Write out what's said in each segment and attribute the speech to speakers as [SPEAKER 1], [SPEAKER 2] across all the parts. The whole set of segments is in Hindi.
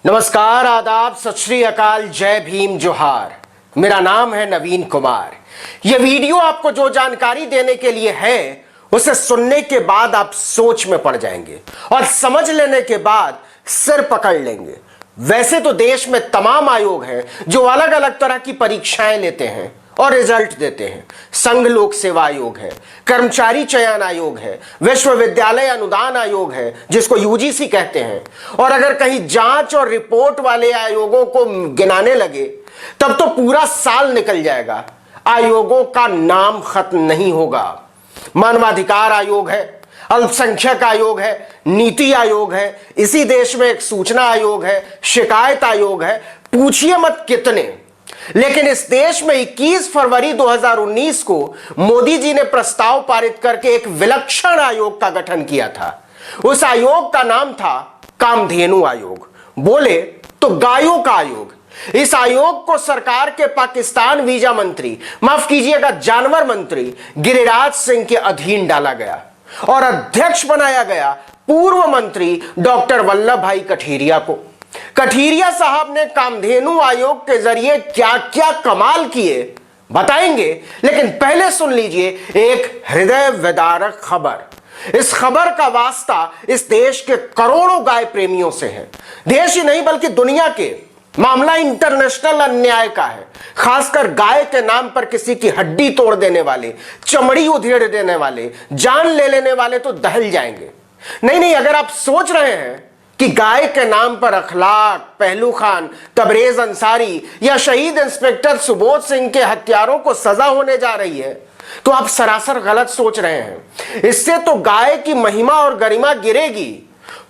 [SPEAKER 1] नमस्कार, आदाब, सत श्री अकाल, जय भीम, जोहार। मेरा नाम है नवीन कुमार। यह वीडियो आपको जो जानकारी देने के लिए है उसे सुनने के बाद आप सोच में पड़ जाएंगे और समझ लेने के बाद सिर पकड़ लेंगे। वैसे तो देश में तमाम आयोग हैं जो अलग अलग तरह की परीक्षाएं लेते हैं और रिजल्ट देते हैं। संघ लोक सेवा आयोग है, कर्मचारी चयन आयोग है, विश्वविद्यालय अनुदान आयोग है जिसको यूजीसी कहते हैं। और अगर कहीं जांच और रिपोर्ट वाले आयोगों को गिनाने लगे तब तो पूरा साल निकल जाएगा, आयोगों का नाम खत्म नहीं होगा। मानवाधिकार आयोग है, अल्पसंख्यक आयोग है, नीति आयोग है, इसी देश में एक सूचना आयोग है, शिकायत आयोग है, पूछिए मत कितने। लेकिन इस देश में 21 फरवरी 2019 को मोदी जी ने प्रस्ताव पारित करके एक विलक्षण आयोग का गठन किया था। उस आयोग का नाम था कामधेनु आयोग, बोले तो गायों का आयोग। इस आयोग को सरकार के पाकिस्तान वीजा मंत्री, माफ कीजिएगा जानवर मंत्री गिरिराज सिंह के अधीन डाला गया और अध्यक्ष बनाया गया पूर्व मंत्री डॉक्टर वल्लभ भाई कठेरिया को। कठेरिया साहब ने कामधेनु आयोग के जरिए क्या क्या कमाल किए बताएंगे, लेकिन पहले सुन लीजिए एक हृदय विदारक खबर। इस खबर का वास्ता इस देश के करोड़ों गाय प्रेमियों से है। देश ही नहीं बल्कि दुनिया के। मामला इंटरनेशनल अन्याय का है। खासकर गाय के नाम पर किसी की हड्डी तोड़ देने वाले, चमड़ी उधेड़ देने वाले, जान ले लेने वाले तो दहल जाएंगे। नहीं, अगर आप सोच रहे हैं कि गाय के नाम पर अखलाक, पहलू खान, तबरेज अंसारी या शहीद इंस्पेक्टर सुबोध सिंह के हत्यारों को सजा होने जा रही है, तो आप सरासर गलत सोच रहे हैं। इससे तो गाय की महिमा और गरिमा गिरेगी।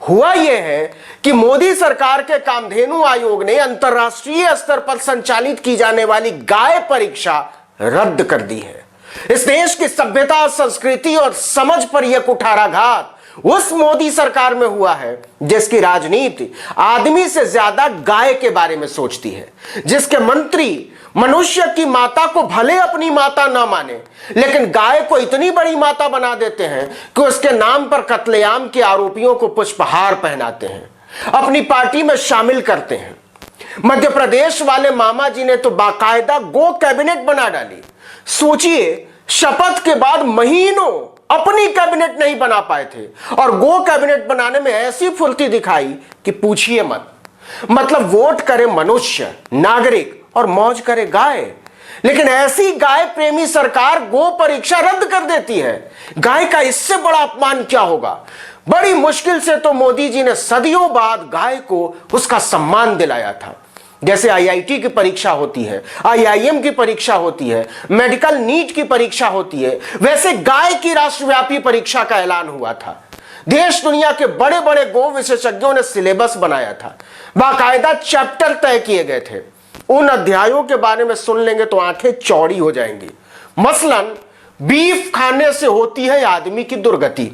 [SPEAKER 1] हुआ यह है कि मोदी सरकार के कामधेनु आयोग ने अंतर्राष्ट्रीय स्तर पर संचालित की जाने वाली गाय परीक्षा रद्द कर दी है। इस देश की सभ्यता, संस्कृति और समझ पर यह कुठाराघात उस मोदी सरकार में हुआ है जिसकी राजनीति आदमी से ज्यादा गाय के बारे में सोचती है, जिसके मंत्री मनुष्य की माता को भले अपनी माता ना माने लेकिन गाय को इतनी बड़ी माता बना देते हैं कि उसके नाम पर कत्लेआम के आरोपियों को पुष्पहार पहनाते हैं, अपनी पार्टी में शामिल करते हैं। मध्य प्रदेश वाले मामा जी ने तो बाकायदा गो कैबिनेट बना डाली। सोचिए, शपथ के बाद महीनों अपनी कैबिनेट नहीं बना पाए थे और गो कैबिनेट बनाने में ऐसी फुर्ती दिखाई कि पूछिए मत। मतलब वोट करे मनुष्य, नागरिक और मौज करे गाय। लेकिन ऐसी गाय प्रेमी सरकार गो परीक्षा रद्द कर देती है। गाय का इससे बड़ा अपमान क्या होगा। बड़ी मुश्किल से तो मोदी जी ने सदियों बाद गाय को उसका सम्मान दिलाया था। जैसे आईआईटी की परीक्षा होती है, आईआईएम की परीक्षा होती है, मेडिकल नीट की परीक्षा होती है, वैसे गाय की राष्ट्रव्यापी परीक्षा का ऐलान हुआ था। देश दुनिया के बड़े बड़े गो विशेषज्ञों ने सिलेबस बनाया था, बाकायदा चैप्टर तय किए गए थे। उन अध्यायों के बारे में सुन लेंगे तो आंखें चौड़ी हो जाएंगी। मसलन, बीफ खाने से होती है आदमी की दुर्गति।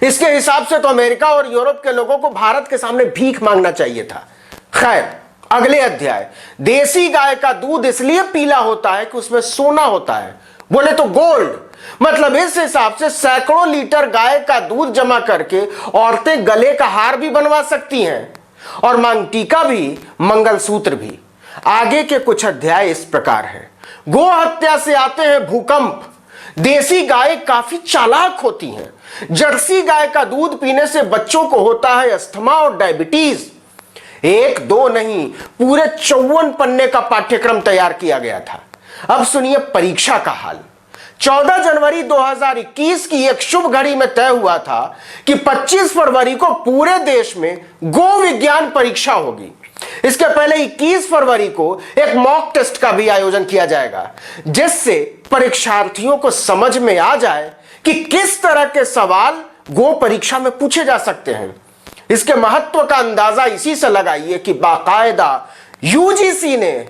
[SPEAKER 1] इसके हिसाब से तो अमेरिका और यूरोप के लोगों को भारत के सामने भीख मांगना चाहिए था। खैर, अगले अध्याय, देसी गाय का दूध इसलिए पीला होता है कि उसमें सोना होता है, बोले तो गोल्ड। मतलब इस हिसाब से सैकड़ों लीटर गाय का दूध जमा करके औरतें गले का हार भी बनवा सकती हैं और मांग टीका भी, मंगलसूत्र भी। आगे के कुछ अध्याय इस प्रकार है। गो हत्या से आते हैं भूकंप। देसी गाय काफी चालाक होती हैं। जर्सी गाय का दूध पीने से बच्चों को होता है अस्थमा और डायबिटीज। एक दो नहीं, पूरे 54 पन्ने का पाठ्यक्रम तैयार किया गया था। अब सुनिए परीक्षा का हाल। 14 जनवरी 2021 की एक शुभ घड़ी में तय हुआ था कि 25 फरवरी को पूरे देश में गो विज्ञान परीक्षा होगी। इसके पहले 21 फरवरी को एक मॉक टेस्ट का भी आयोजन किया जाएगा, जिससे परीक्षार्थियों को समझ में आ जाए कि किस तरह के सवाल गो परीक्षा में पूछे जा सकते हैं। इसके महत्व का अंदाजा इसी से लगाइए कि बाकायदा यूजीसी ने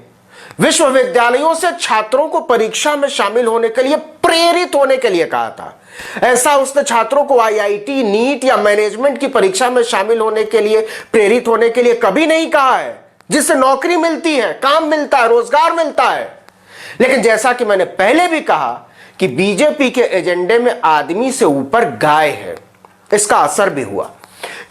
[SPEAKER 1] विश्वविद्यालयों से छात्रों को परीक्षा में शामिल होने के लिए प्रेरित होने के लिए कहा था। ऐसा उसने छात्रों को आईआईटी, नीट या मैनेजमेंट की परीक्षा में शामिल होने के लिए, प्रेरित होने के लिए कभी नहीं कहा है, जिससे नौकरी मिलती है, काम मिलता है, रोजगार मिलता है। लेकिन जैसा कि मैंने पहले भी कहा कि बीजेपी के एजेंडे में आदमी से ऊपर गाय है, इसका असर भी हुआ।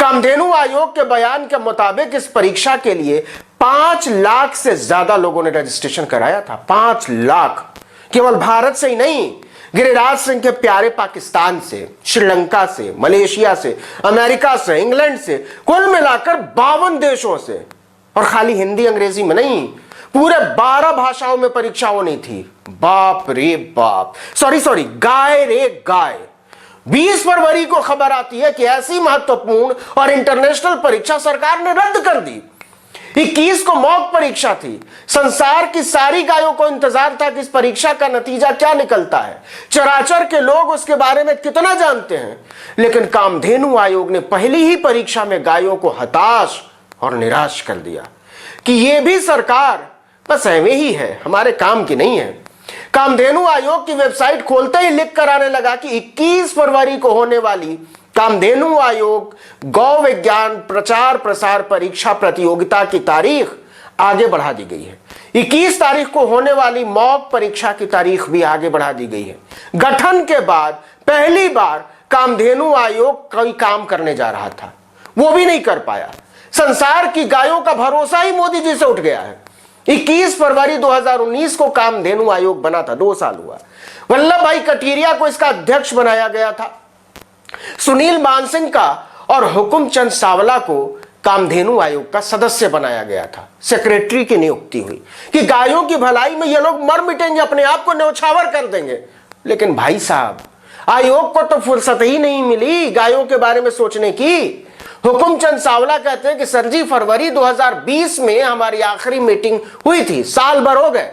[SPEAKER 1] कामधेनु आयोग के बयान के मुताबिक इस परीक्षा के लिए 5 लाख से ज्यादा लोगों ने रजिस्ट्रेशन कराया था। 5 लाख, केवल भारत से ही नहीं, गिरिराज सिंह के प्यारे पाकिस्तान से, श्रीलंका से, मलेशिया से, अमेरिका से, इंग्लैंड से, कुल मिलाकर 52 देशों से। और खाली हिंदी अंग्रेजी में नहीं, पूरे 12 भाषाओं में परीक्षा होनी थी। बाप रे बाप, सॉरी, गाय रे गाय। 20 फरवरी को खबर आती है कि ऐसी महत्वपूर्ण और इंटरनेशनल परीक्षा सरकार ने रद्द कर दी। 21 को मॉक परीक्षा थी। संसार की सारी गायों को इंतजार था कि इस परीक्षा का नतीजा क्या निकलता है, चराचर के लोग उसके बारे में कितना जानते हैं। लेकिन कामधेनु आयोग ने पहली ही परीक्षा में गायों को हताश और निराश कर दिया कि यह भी सरकार बस ऐਵੇਂ ही है, हमारे काम की नहीं है। कामधेनु आयोग की वेबसाइट खोलते ही लिख कर आने लगा कि 21 फरवरी को होने वाली कामधेनु आयोग गौ विज्ञान प्रचार प्रसार परीक्षा प्रतियोगिता की तारीख आगे बढ़ा दी गई है। 21 तारीख को होने वाली मॉक परीक्षा की तारीख भी आगे बढ़ा दी गई है। गठन के बाद पहली बार कामधेनु आयोग कोई काम करने जा रहा था, वो भी नहीं कर पाया। संसार की गायों का भरोसा ही मोदी जी से उठ गया है। 21 फरवरी 2019 को कामधेनु आयोग बना था, 2 साल हुआ। वल्लभ भाई कटीरिया को इसका अध्यक्ष बनाया गया था। सुनील मानसिंह का और हुकुमचंद सावला को कामधेनु आयोग का सदस्य बनाया गया था। सेक्रेटरी की नियुक्ति हुई कि गायों की भलाई में ये लोग मर मिटेंगे, अपने आप को न्यौछावर कर देंगे। लेकिन भाई साहब, आयोग को तो फुर्सत ही नहीं मिली गायों के बारे में सोचने की। हुकुमचंद सावला कहते हैं कि सर जी, फरवरी 2020 में हमारी आखिरी मीटिंग हुई थी, साल भर हो गए,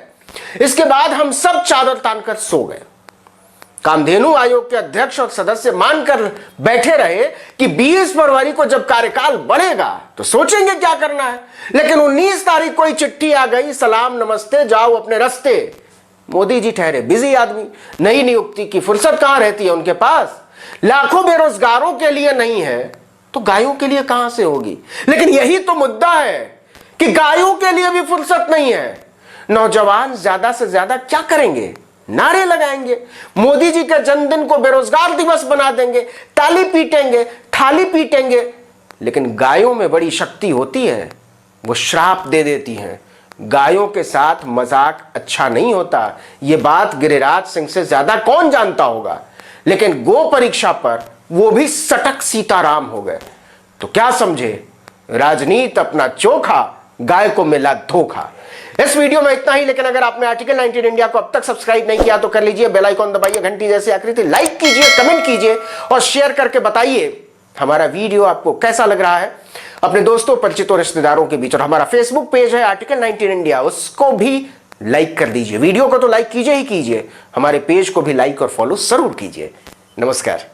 [SPEAKER 1] इसके बाद हम सब चादर तानकर सो गए। कामधेनु आयोग के अध्यक्ष और सदस्य मानकर बैठे रहे कि 20 फरवरी को जब कार्यकाल बढ़ेगा तो सोचेंगे क्या करना है। लेकिन 19 तारीख को ही चिट्ठी आ गई, सलाम नमस्ते, जाओ अपने रास्ते। मोदी जी ठहरे बिजी आदमी, नई नियुक्ति की फुर्सत कहां रहती है उनके पास। लाखों बेरोजगारों के लिए नहीं है तो गायों के लिए कहां से होगी। लेकिन यही तो मुद्दा है कि गायों के लिए भी फुर्सत नहीं है। नौजवान ज्यादा से ज्यादा क्या करेंगे, नारे लगाएंगे, मोदी जी के जन्मदिन को बेरोजगार दिवस बना देंगे, ताली पीटेंगे, थाली पीटेंगे। लेकिन गायों में बड़ी शक्ति होती है, वो श्राप दे देती हैं। गायों के साथ मजाक अच्छा नहीं होता, ये बात गिरिराज सिंह से ज्यादा कौन जानता होगा। लेकिन गो परीक्षा पर वो भी सटक सीताराम हो गए। तो क्या समझे, राजनीति अपना चोखा, गाय को मिला धोखा। इस वीडियो में इतना ही। लेकिन अगर आपने आर्टिकल 19 इंडिया को अब तक सब्सक्राइब नहीं किया तो कर लीजिए, बेल आइकॉन दबाइए, घंटी जैसी आकृति लाइक कीजिए, कमेंट कीजिए और शेयर करके बताइए हमारा वीडियो आपको कैसा लग रहा है अपने दोस्तों, परिचितों, रिश्तेदारों के बीच। और हमारा फेसबुक पेज है आर्टिकल 19 इंडिया, उसको भी लाइक कर दीजिए। वीडियो को तो लाइक कीजिए ही कीजिए, हमारे पेज को भी लाइक और फॉलो जरूर कीजिए। नमस्कार।